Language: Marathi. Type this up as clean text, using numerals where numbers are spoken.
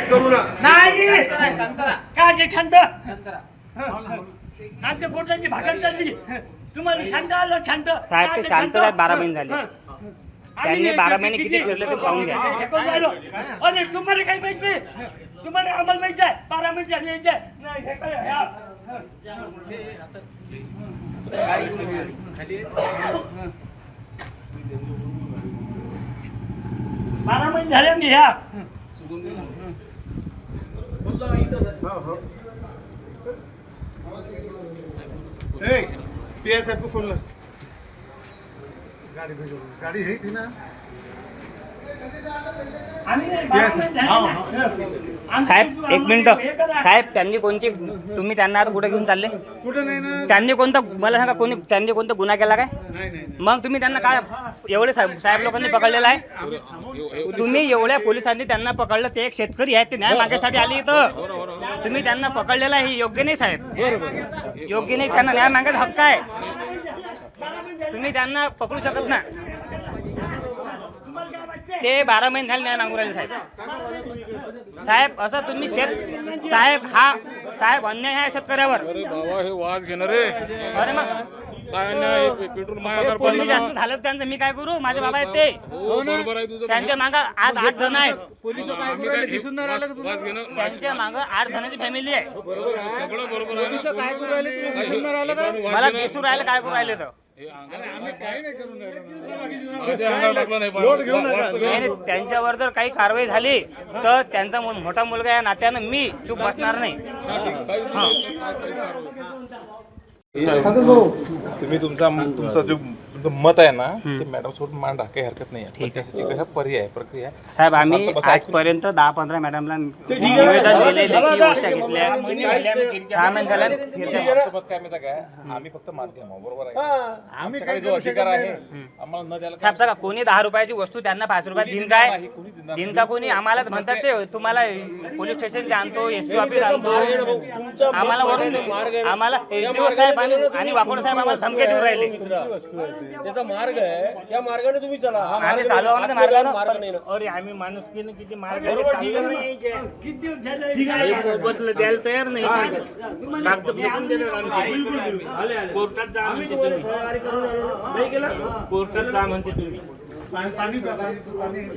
करू ना. नाही शांतरा काय जे शांत शांतरा आमच्या कोर्टाची भाषण चालली. तुम्हाला शांत आलं शांत साहेब ते शांत आहेत. 12 महिने झाले. त्यांनी 12 महिने किती फिरले ते पाहून घ्या. अरे तुम्हाला काही माहित नाही. तुम्हाला आम्हाला माहित आहे 12 महिने झाले यायचे नाही हे काय ह्या. 12 महिने झाले मी ह्या पीएस साहेब को फोन ला. गाड़ी भेजो. गाड़ी है थी ना. आम्ही नाही 12 महिने झाले ना. साहेब एक मिनिट. साहेब त्यांनी कोणती तुम्ही त्यांना आता कुठे घेऊन चालले? कुठं नाही ना. त्यांनी कोणता मला सांगा त्यांनी कोणता गुन्हा केला काय? नाही नाही. मग तुम्ही त्यांना काय एवढे साहेब लोकांनी पकडलेला आहे? तुम्ही एवढ्या पोलिसांनी त्यांना पकडलं. ते एक शेतकरी आहेत, ते न्याय मागण्यासाठी आले इथं. तुम्ही त्यांना पकडलेला आहे, हे योग्य नाही साहेब. योग्य नाही. त्यांना न्याय मागायचा हक्क आहे. तुम्ही त्यांना पकडू शकत ना. ते 12 महिने झाले न्याय मागू राहिले साहेब. साहेब असं तुम्ही साहेब हा साहेब अन्याय आहे शेतकऱ्यावर. अरे बाबा हे वाज घेणार रे. अरे मग काय नाही पेट्रोल माझ्या पोलीस जास्त झालं त्यांचं मी काय करू? माझे बाबा आहेत ते. बरोबर आहे तुझं. त्यांच्या मागं आज 8 जण आहेत. पोलीस काय दिसून नाही राहिलं वाज घेणं. त्यांच्या मागं 8 जणांची फॅमिली आहे. बरोबर आहे सगळं बरोबर आहे. काय करू राहिले तुला दिसून नाही राहिलं का? मला दिसून राहिलं काय करू राहिले तर. आम्ही काही नाही करून राहिलो. लोट घेऊ नाही, त्यांच्यावर जर काही कारवाई झाली तर त्यांचा मोठा मुलगा या नात्यानं मी चूप बसणार नाही. तुम्ही तुमचं जो मत आहे ना ते मॅडम सोबत मांडा, काही हरकत नाही आहे. त्यासाठी कसं पर्याय प्रक्रिया आहे. साहेब आम्ही आजपर्यंत 10-15 मॅडमला निवेदन दिले, लेखी गोष्टी घेतल्या. 6 महिने झाले आमचं मत काय माहिती काय, आम्ही फक्त माध्यम आहोत, बरोबर आहे. आमच्याकडे जो अधिकार आहे आम्हाला न द्यायला साहेब सांगा, कोणी 10 रुपयाची वस्तू त्यांना 5 रुपयात देईन काय? देईन का कोणी? आम्हाला म्हणतात ते तुम्हाला पोलीस स्टेशन आणतो, SP ऑफिस आणतो, आम्हाला वरून आम्हाला SDO साहेब आणि वाकोड साहेब आम्हाला धमकी देऊन राहिले. त्याचा मार्ग आहे, त्या मार्गाने तुम्ही चला. हा आम्ही चालू आहोत ना मार्गानं. नाही ना. अरे आम्ही माणुसकीनं किती मार्ग बरोबर, ठीक आहे ना. किती दिवस झाले बसलं द्यायला तयार नाही. कोर्टात जा म्हणते तुम्ही. सहकार्य करून आलो. नाही केलं. कोर्टात जा म्हणते तुम्ही.